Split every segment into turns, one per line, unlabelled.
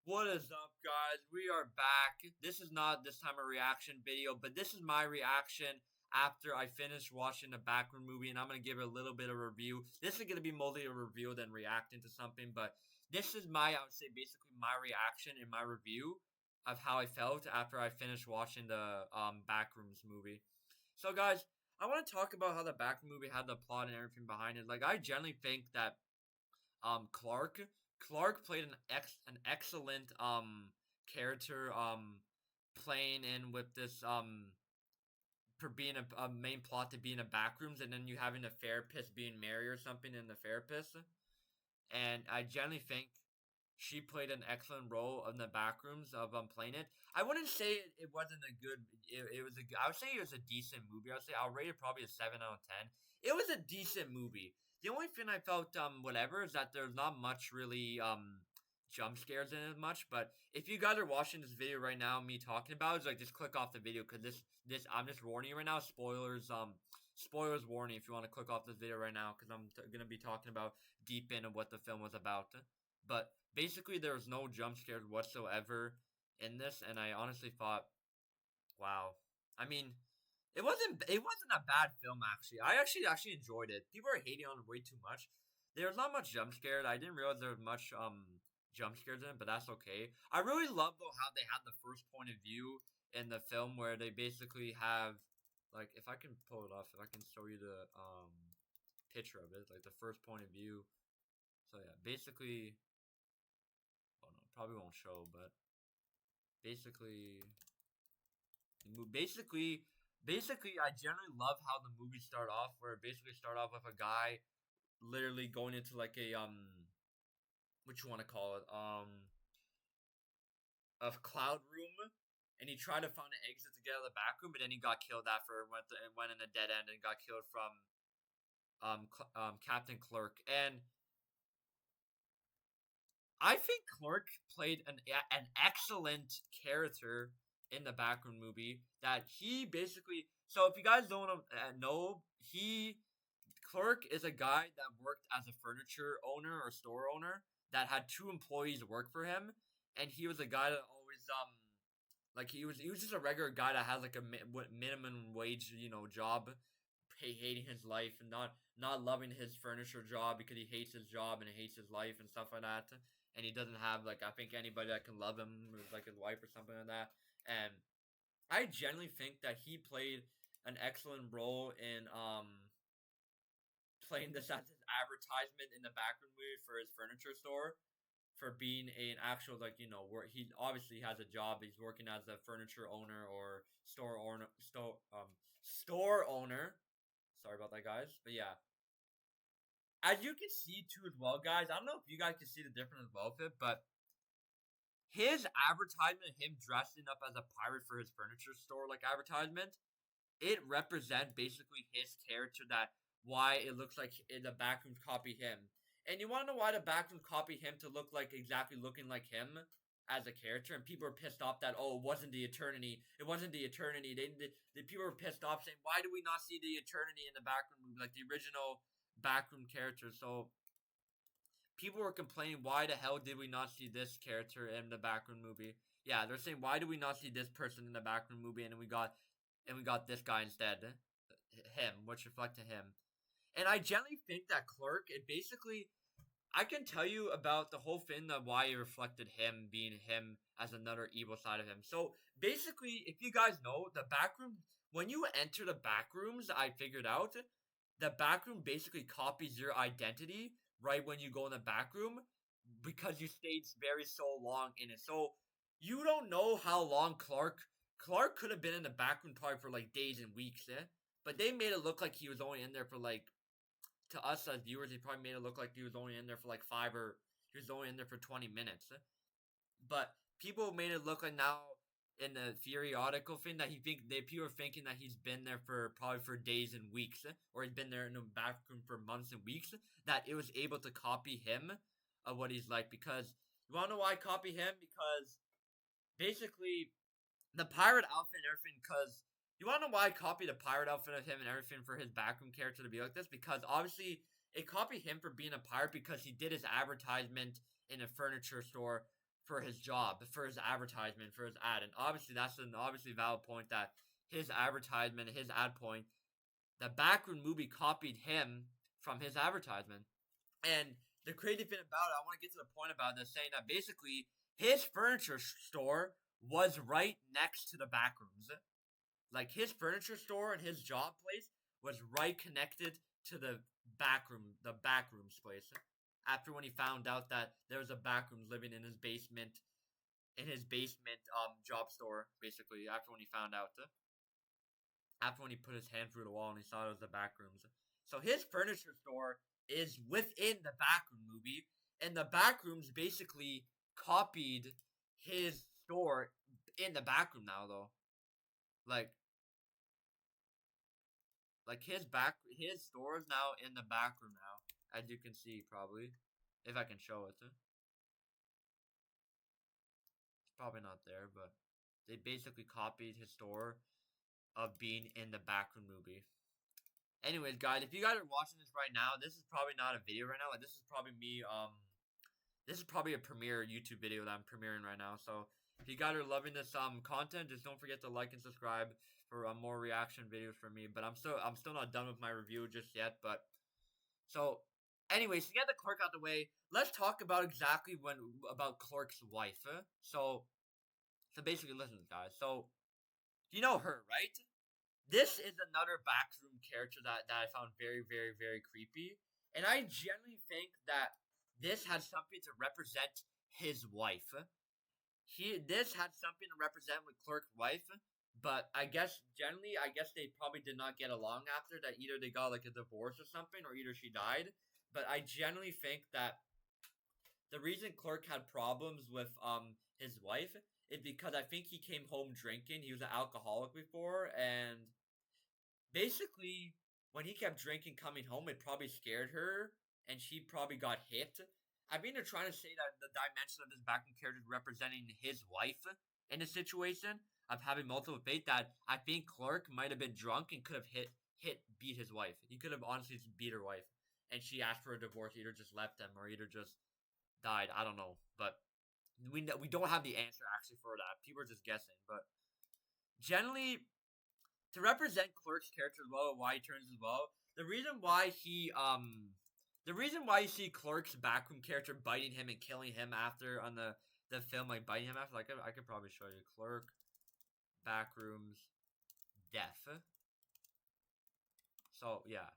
What is up, guys? We are back. This is not this time a reaction video, but this is my reaction after I finished watching the Backroom movie, and I'm gonna give it a little bit of review. This is gonna be mostly a review than reacting to something, but this is I would say, basically my reaction and my review of how I felt after I finished watching the Backrooms movie. So, guys, I want to talk about how the Backroom movie had the plot and everything behind it. Like, I generally think that Clark. Clark played an excellent character playing in with this for being a main plot to be in a backrooms, and then you having a therapist being Mary or something in the therapist. And I generally think she played an excellent role in the backrooms of playing it. I wouldn't say it wasn't a good. It was a. I would say it was a decent movie. I would say I'll rate it probably a 7 out of 10. It was a decent movie. The only thing I felt whatever is that there's not much really jump scares in it much. But if you guys are watching this video right now, me talking about it, it's like just click off the video because this I'm just warning you right now. Spoilers warning if you want to click off this video right now because I'm gonna be talking about deep into what the film was about. But basically, there was no jump scares whatsoever in this, and I honestly thought, wow. I mean, it wasn't a bad film actually. I actually enjoyed it. People are hating on it way too much. There's not much jump scares. I didn't realize there was much jump scares in it, but that's okay. I really love though how they had the first point of view in the film where they basically have like if I can pull it off, if I can show you the picture of it, like the first point of view. So yeah, basically oh no, probably won't show, but basically basically I generally love how the movie start off where it basically start off with a guy literally going into like a what you want to call it a cloud room, and he tried to find an exit to get out of the back room, but then he got killed after went in a dead end and got killed from Captain Clerk. And I think Clark played an excellent character in the Backroom movie. That he basically. So if you guys don't know, Clark is a guy that worked as a furniture owner or store owner that had two employees work for him, and he was a guy that always like he was just a regular guy that had like a minimum wage job, hating his life and not loving his furniture job because he hates his job and he hates his life and stuff like that. And he doesn't have like I think anybody that can love him like his wife or something like that. And I genuinely think that he played an excellent role in playing this as his advertisement in the background movie for his furniture store for being an actual where he obviously has a job. He's working as a furniture owner or store owner. Sorry about that, guys. But yeah, as you can see too as well, guys. I don't know if you guys can see the difference as well with it, but his advertisement, him dressing up as a pirate for his furniture store, like advertisement, it represents basically his character. That why it looks like in the backrooms copy him. And you want to know why the backrooms copy him to look like exactly looking like him as a character? And people are pissed off that it wasn't the Eternity. It wasn't the Eternity. The people were pissed off saying, why do we not see the Eternity in the backroom movie, like the original backroom character? So people were complaining, why the hell did we not see this character in the backroom movie? Yeah, they're saying, why do we not see this person in the backroom movie, and we got this guy instead, him, which reflected him. And I generally think that Clerk, it basically, I can tell you about the whole thing that why it reflected him being him as another evil side of him. So basically, if you guys know the backroom, when you enter the backrooms, I figured out the backroom basically copies your identity right when you go in the backroom because you stayed very so long in it. So you don't know how long Clark could have been in the backroom probably for like days and weeks, but they made it look like he was only in there for like, to us as viewers, he probably made it look like he was only in there for like he was only in there for 20 minutes. But people made it look like now in the theory article thing that people are thinking that he's been there for probably for days and weeks, or he's been there in the backroom for months and weeks. That it was able to copy him of what he's like. Because you wanna know why I copy him? Because basically the pirate outfit and everything. Because you want to know why I copied the pirate outfit of him and everything for his backroom character to be like this? Because obviously it copied him for being a pirate because he did his advertisement in a furniture store for his job, for his advertisement, for his ad. And obviously, that's an obviously valid point that his advertisement, his ad point, the Backroom movie copied him from his advertisement. And the crazy thing about it, I want to get to the point about this, saying that basically his furniture store was right next to the Backrooms. Like his furniture store and his job place was right connected to the Backrooms place. After when he found out that there was a Backrooms living in his basement, job store, basically. After when he found out, after when he put his hand through the wall and he saw it was the Backrooms. So his furniture store is within the Backroom movie, and the Backrooms basically copied his store in the Backroom now, though. Like his store is now in the Backroom now, as you can see, probably, if I can show it. It's probably not there, but they basically copied his store of being in the Backroom movie. Anyways, guys, if you guys are watching this right now, this is probably not a video right now. Like, this is probably me, this is probably a premiere YouTube video that I'm premiering right now. So, if you guys are loving this, content, just don't forget to like and subscribe for, more reaction videos from me. But I'm still not done with my review just yet, but, so, anyways, to get the clerk out the way, let's talk about about Clerk's wife. So basically, listen, guys, so, you know her, right? This is another Backroom character that I found very, very, very creepy. And I genuinely think that this has something to represent his wife. This had something to represent with Clerk's wife. But I guess they probably did not get along after that. Either they got like a divorce or something, or either she died. But I genuinely think that the reason Clerk had problems with his wife is because I think he came home drinking. He was an alcoholic before, and basically, when he kept drinking coming home, it probably scared her, and she probably got hit. I mean, they're trying to say that the dimension of this Backroom character is representing his wife in the situation of having multiple fate, that I think Clerk might have been drunk and could have beat his wife. He could have honestly beat her wife, and she asked for a divorce, either just left him or either just died. I don't know, but we don't have the answer actually for that. People are just guessing, but generally, to represent Clerk's character as well, why he turns as well, the reason why you see Clerk's Backroom character biting him and killing him after on the film, like biting him after, like I could probably show you Clerk Backrooms death. So yeah.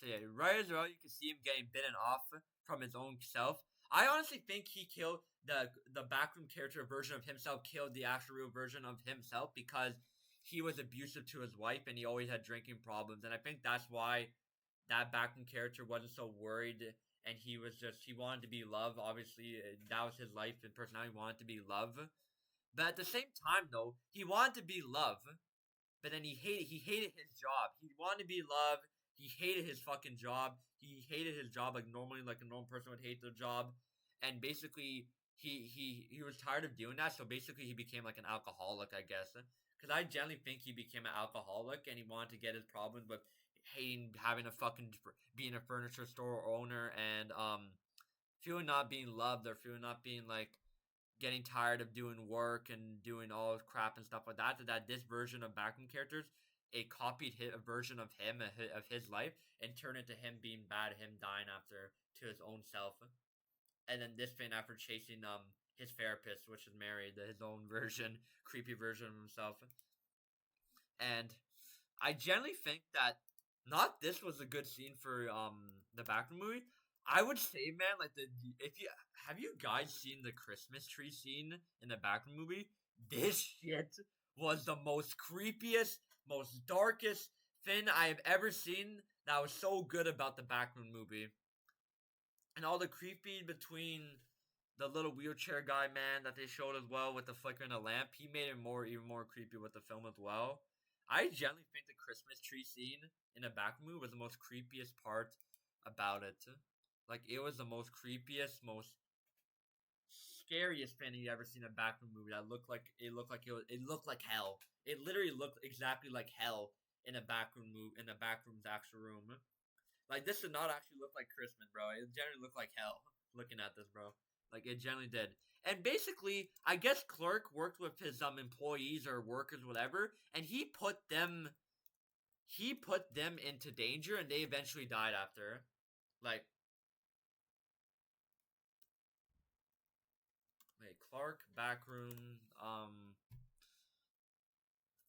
So yeah, right as well, you can see him getting bitten off from his own self. I honestly think he killed the Backroom character version of himself, killed the actual real version of himself, because he was abusive to his wife and he always had drinking problems. And I think that's why that Backroom character wasn't so worried, and he wanted to be loved. Obviously, that was his life and personality, he wanted to be loved. But at the same time, though, he wanted to be loved, but then he hated his job. He wanted to be loved. He hated his fucking job. He hated his job like a normal person would hate their job. And basically, he was tired of doing that, so basically he became like an alcoholic, I guess. Because I generally think he became an alcoholic, and he wanted to get his problems with having being a furniture store owner, and feeling not being loved, or feeling not being like getting tired of doing work and doing all crap and stuff like that. That this version of Backroom characters, a copied a version of him, of his life, and turned into him being bad, him dying after to his own self. And then this thing after chasing his therapist, which is married, his own creepy version of himself. And I generally think that not this was a good scene for the Backroom movie. I would say, man, like have you guys seen the Christmas tree scene in the Backroom movie? This shit was the most creepiest, most darkest thing I have ever seen. That was so good about the Backroom movie. And all the creepy between the little wheelchair guy, man, that they showed as well with the flickering of the lamp. He made it even more creepy with the film as well. I generally think the Christmas tree scene in the Backroom movie was the most creepiest part about it. Like, it was the most creepiest, most scariest thing you ever seen in a Backroom movie. It looked like hell. It literally looked exactly like hell in a in the Backroom's actual room. Like, this did not actually look like Christmas, bro. It generally looked like hell. looking at this, bro. Like it generally did. And basically, I guess Clerk worked with his employees or workers, whatever, and he put them into danger, and they eventually died after. Like, wait, Clark, Backroom,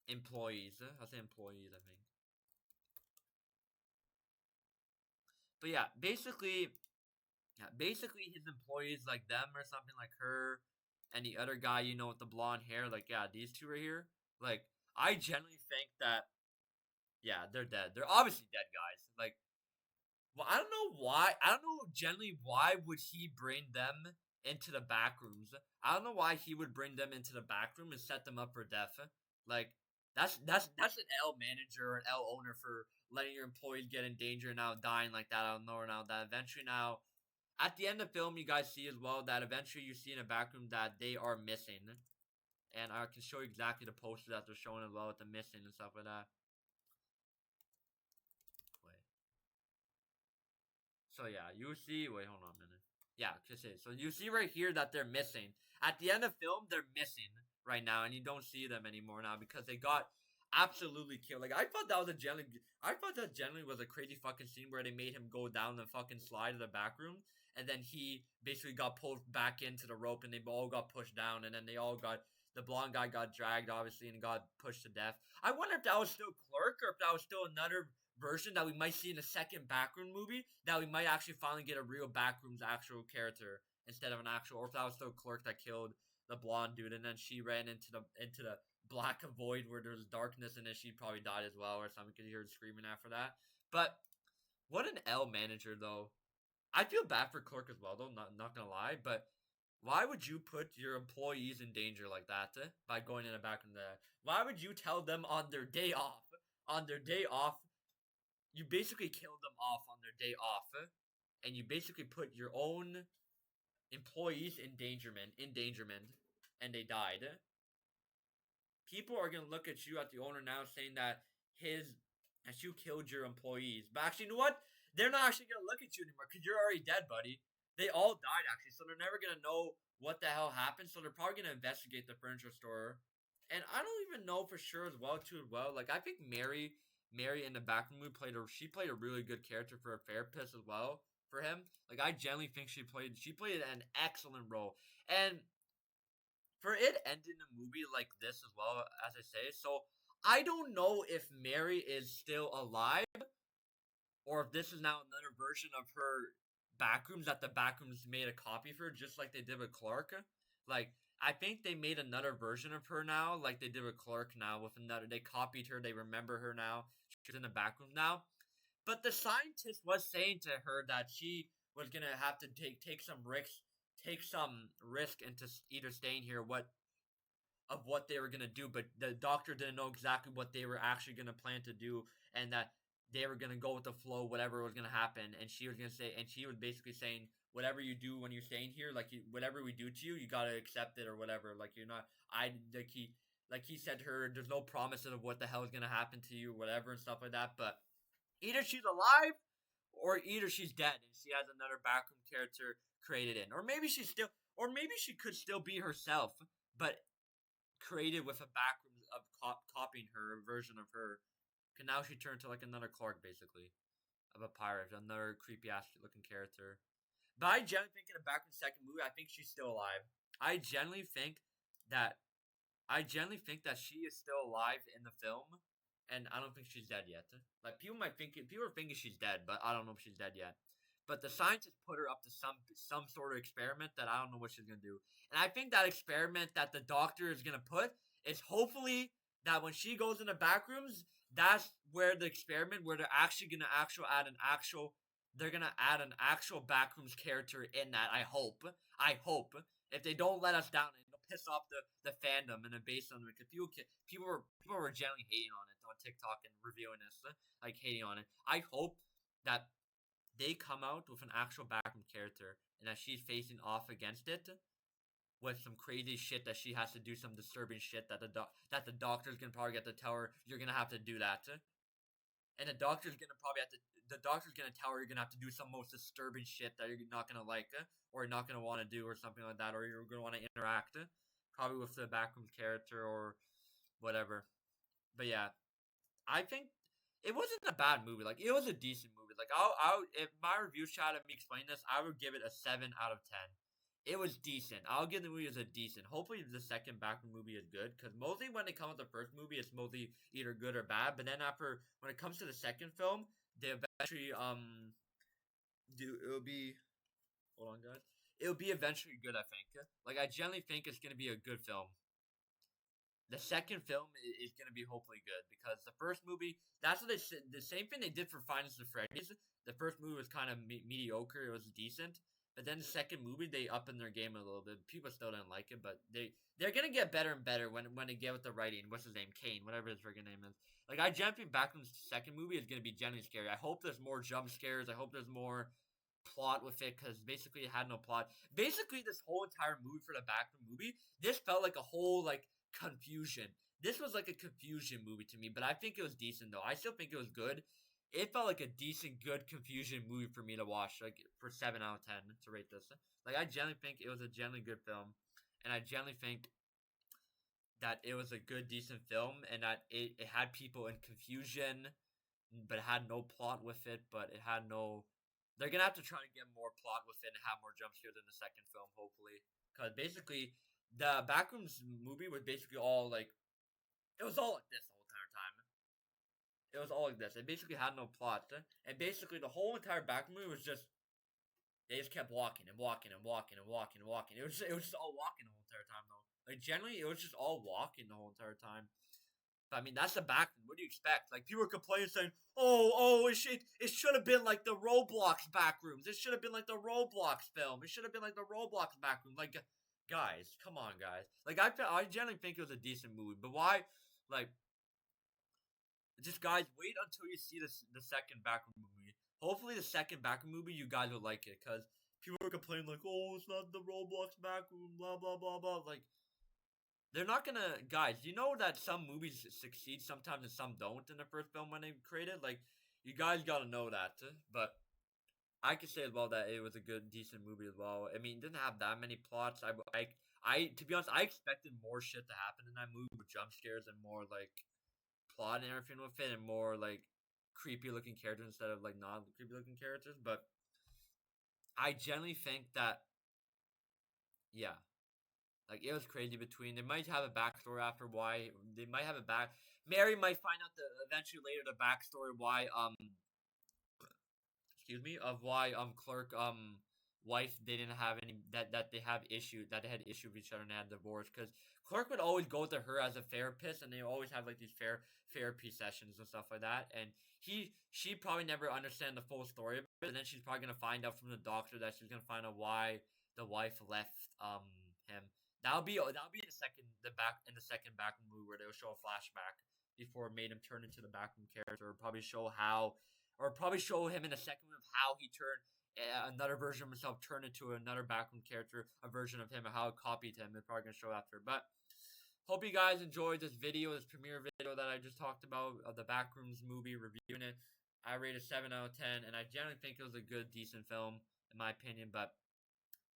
employees. I'll say employees, I think. But basically his employees like them or something like her, and the other guy, with the blonde hair. Like, yeah, these two right here. Like, I generally think that, yeah, they're dead. They're obviously dead, guys. Like, well, I don't know why. I don't know generally why would he bring them into the back rooms. I don't know why he would bring them into the back room and set them up for death. Like, that's an L manager or an L owner for letting your employees get in danger and now dying like that out of nowhere. Now that eventually now at the end of the film you guys see as well that eventually you see in the back room that they are missing. And I can show you exactly the poster that they're showing as well with the missing and stuff like that. Wait. So yeah, you see. Wait, hold on a minute. Yeah, just it. So you see right here that they're missing. At the end of film, they're missing right now, and you don't see them anymore now because they got absolutely killed. Like I thought that was I thought that generally was a crazy fucking scene where they made him go down the fucking slide of the back room, and then he basically got pulled back into the rope, and they all got pushed down, and then they all got. The blonde guy got dragged, obviously, and got pushed to death. I wonder if that was still Clerk or if that was still another version that we might see in a second Backroom movie, that we might actually finally get a real Backrooms actual character instead of an actual, or if that was still Clerk that killed the blonde dude and then she ran into the black void where there's darkness and then she probably died as well or something because you heard screaming after that. But what an L manager though. I feel bad for Clerk as well though, not gonna lie, but why would you put your employees in danger like that by going in a back room there? Why would you tell them on their day off? On their day off, you basically killed them off on their day off, and you basically put your own employees in endangerment, and they died. People are gonna look at you at the owner now saying that you killed your employees. But actually, you know what? They're not actually gonna look at you anymore because you're already dead, buddy. They all died actually, so they're never gonna know what the hell happened. So they're probably gonna investigate the furniture store. And I don't even know for sure as well too as well. Like I think Mary in the backroom played a really good character for a therapist as well for him. Like I genuinely think she played an excellent role. And for it ending the movie like this as well as I say, so I don't know if Mary is still alive or if this is now another version of her Backrooms that the Backrooms made a copy for, just like they did with Clark. Like I think they made another version of her now, like they did with Clark now with another. They copied her. They remember her now. She's in the Backroom now. But the scientist was saying to her that she was gonna have to take some risk into either staying here, what they were gonna do, but the doctor didn't know exactly what they were actually gonna plan to do, and that they were gonna go with the flow, whatever was gonna happen. And she was gonna say, and she was basically saying, whatever you do when you're staying here, like whatever we do to you, you gotta accept it or whatever. Like you're not, I like he said to her, there's no promises of what the hell is gonna happen to you, whatever and stuff like that. But either she's alive or either she's dead and she has another backroom character created in, or maybe she could still be herself, but created with a backroom of copying her version of her. Cause now she turned to like another Clark basically of a pirate, another creepy ass looking character. But I generally think in a backroom second movie, I think she's still alive. I generally think that she is still alive in the film, and I don't think she's dead yet. Like people are thinking she's dead, but I don't know if she's dead yet. But the scientists put her up to some sort of experiment that I don't know what she's gonna do. And I think that experiment that the doctor is gonna put is hopefully that when she goes in the back rooms, that's where the experiment where they're actually gonna add an actual backrooms character in that. I hope. If they don't let us down, it'll piss off the fandom and the base on it because people were generally hating on it on TikTok and reviewing this, like hating on it. I hope that they come out with an actual backroom character and that she's facing off against it with some crazy shit that she has to do, some disturbing shit that the doctor's gonna probably get to tell her you're gonna have to do that. and the doctor's gonna tell her you're gonna have to do some most disturbing shit that you're not gonna like, or you're not gonna want to do, or something like that, or you're gonna want to interact, probably with the Backrooms character or whatever. But yeah, I think it wasn't a bad movie. Like, it was a decent movie. Like, if my review shot at me explain this, I would give it a 7 out of 10. It was decent. I'll give the movie as a decent. Hopefully, the second Backroom movie is good, because mostly when it comes to the first movie, it's mostly either good or bad. But then when it comes to the second film, they eventually it'll be, hold on, guys. It'll be eventually good. I think. Like, I generally think it's gonna be a good film. The second film is going to be hopefully good, because the first movie, that's what the same thing they did for Final Freddy's. The first movie was kind of mediocre. It was decent. But then the second movie, they up in their game a little bit. People still didn't like it, but they're going to get better and better when they get with the writing. What's his name? Kane, whatever his freaking name is. Like, I genuinely think Backrooms' second movie is going to be genuinely scary. I hope there's more jump scares. I hope there's more plot with it, because basically it had no plot. Basically, this whole entire movie for the Backroom movie, this felt like a whole, like, confusion. This was like a confusion movie to me, but I think it was decent though. I still think it was good. It felt like a decent, good confusion movie for me to watch, like for 7 out of 10 to rate this. Like, I generally think it was a generally good film, and I generally think that it was a good, decent film, and that it had people in confusion, but it had no plot with it. But it had no. They're gonna have to try to get more plot with it and have more jump scares in the second film, hopefully, because basically the Backrooms movie was basically all like, it was all like this the whole entire time. It was all like this. It basically had no plot, and basically the whole entire Backroom movie was just, they just kept walking and walking and walking and walking and walking. It was just all walking the whole entire time though. Like, generally, it was just all walking the whole entire time. But I mean, that's the Backroom. What do you expect? Like, people were complaining, saying, it should have been like the Roblox Backrooms. It should have been like the Roblox film. It should have been like the Roblox Backroom. Like, guys, come on, guys. Like, I generally think it was a decent movie, but why? Like, just, guys, wait until you see the second Backroom movie. Hopefully, the second Backroom movie, you guys will like it, because people are complaining like, oh, it's not the Roblox Backroom, blah blah blah blah. Like, they're not gonna, guys. You know that some movies succeed sometimes and some don't in the first film when they create it. Like, you guys gotta know that. But I could say as well that it was a good, decent movie as well. I mean, it didn't have that many plots. To be honest, I expected more shit to happen in that movie, with jump scares and more like plot and everything with it, and more like creepy looking characters instead of like non creepy looking characters. But I generally think that, yeah, like, it was crazy between. They might have a backstory after why they might have a back. Mary might find out eventually later the backstory why excuse me, of why Clark wife, they didn't have any, that they had issue with each other and they had divorce, because Clark would always go to her as a therapist, and they always have like these therapy sessions and stuff like that, and she probably never understand the full story of it, and then she's probably gonna find out from the doctor that she's gonna find out why the wife left him. That'll be in the second Backroom movie, where they'll show a flashback before it made him turn into the Backroom character, or probably show him in the second one of how he turned another version of himself, turned into another Backroom character, a version of him, and how it copied him. It's probably gonna show after. But hope you guys enjoyed this premiere video that I just talked about of the Backrooms movie, reviewing it. I rated 7 out of 10, and I generally think it was a good, decent film in my opinion. But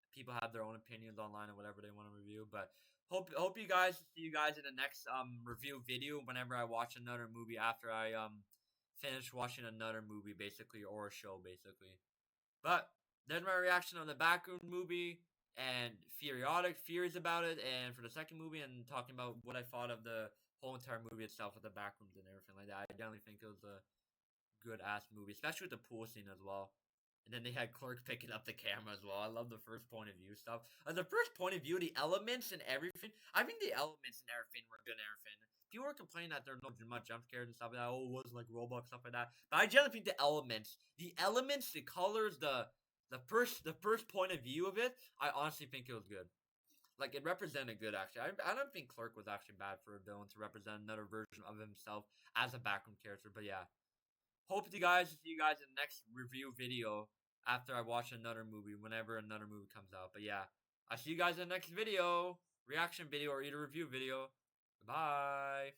people have their own opinions online and whatever they want to review. But hope you guys see you guys in the next review video whenever I watch another movie, after I finish watching another movie, basically, or a show, basically. But there's my reaction on the Backroom movie and theories about it, and for the second movie, and talking about what I thought of the whole entire movie itself with the Backrooms and everything like that. I definitely think it was a good ass movie, especially with the pool scene as well. And then they had Clark picking up the camera as well. I love the first point of view stuff. The first point of view, the elements and everything. I think the elements and everything were good and everything. People were complaining that there were no much jump scares and stuff like that. Oh, it wasn't like Roblox, stuff like that. But I generally think the elements, the colors, the first point of view of it, I honestly think it was good. Like, it represented good, actually. I don't think Clark was actually bad for a villain to represent another version of himself as a Backroom character. But yeah, hope to see you guys in the next review video after I watch another movie, whenever another movie comes out. But yeah, I'll see you guys in the next video, reaction video, or either review video. Bye.